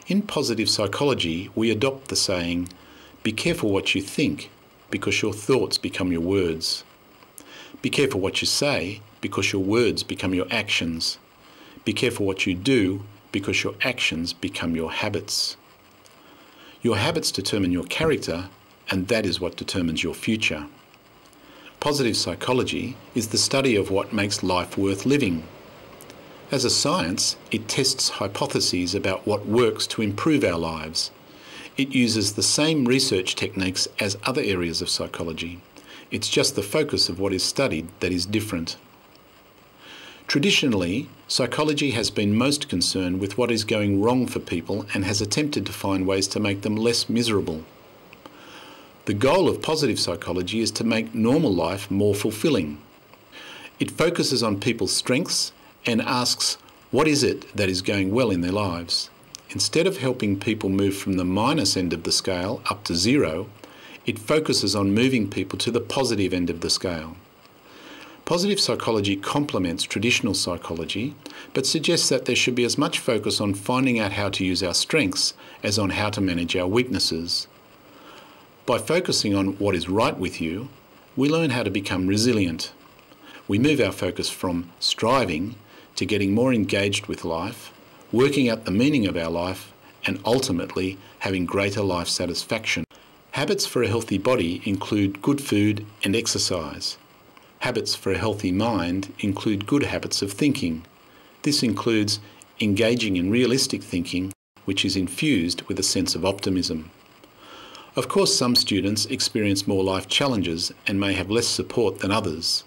In positive psychology, we adopt the saying, "Be careful what you think, because your thoughts become your words. Be careful what you say, because your words become your actions. Be careful what you do, because your actions become your habits. Your habits determine your character, and that is what determines your future." Positive psychology is the study of what makes life worth living. As a science, it tests hypotheses about what works to improve our lives. It uses the same research techniques as other areas of psychology. It's just the focus of what is studied that is different. Traditionally, psychology has been most concerned with what is going wrong for people and has attempted to find ways to make them less miserable. The goal of positive psychology is to make normal life more fulfilling. It focuses on people's strengths and asks, what is it that is going well in their lives? Instead of helping people move from the minus end of the scale up to zero, it focuses on moving people to the positive end of the scale. Positive psychology complements traditional psychology, but suggests that there should be as much focus on finding out how to use our strengths as on how to manage our weaknesses. By focusing on what is right with you, we learn how to become resilient. We move our focus from striving to getting more engaged with life, working out the meaning of our life, and ultimately having greater life satisfaction. Habits for a healthy body include good food and exercise. Habits for a healthy mind include good habits of thinking. This includes engaging in realistic thinking, which is infused with a sense of optimism. Of course, some students experience more life challenges and may have less support than others.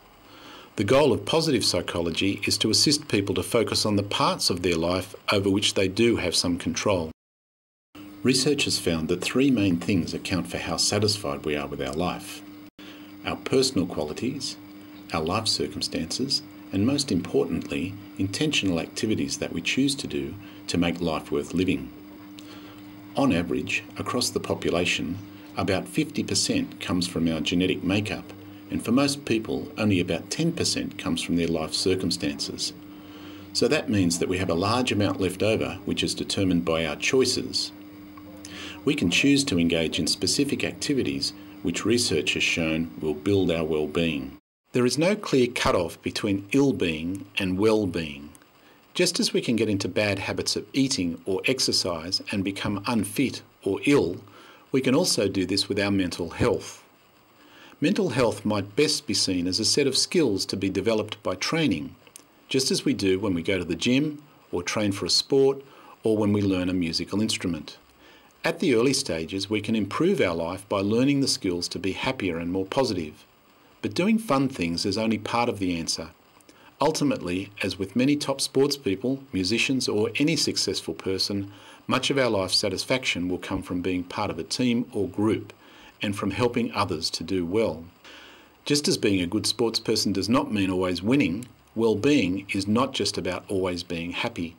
The goal of positive psychology is to assist people to focus on the parts of their life over which they do have some control. Research has found that three main things account for how satisfied we are with our life: our personal qualities, our life circumstances, and most importantly, intentional activities that we choose to do to make life worth living. On average, across the population, about 50% comes from our genetic makeup, and for most people, only about 10% comes from their life circumstances. So that means that we have a large amount left over, which is determined by our choices. We can choose to engage in specific activities which research has shown will build our well-being. There is no clear cut-off between ill-being and well-being. Just as we can get into bad habits of eating or exercise and become unfit or ill, we can also do this with our mental health. Mental health might best be seen as a set of skills to be developed by training, just as we do when we go to the gym or train for a sport or when we learn a musical instrument. At the early stages, we can improve our life by learning the skills to be happier and more positive. But doing fun things is only part of the answer. Ultimately, as with many top sports people, musicians, or any successful person, much of our life satisfaction will come from being part of a team or group and from helping others to do well. Just as being a good sports person does not mean always winning, well-being is not just about always being happy.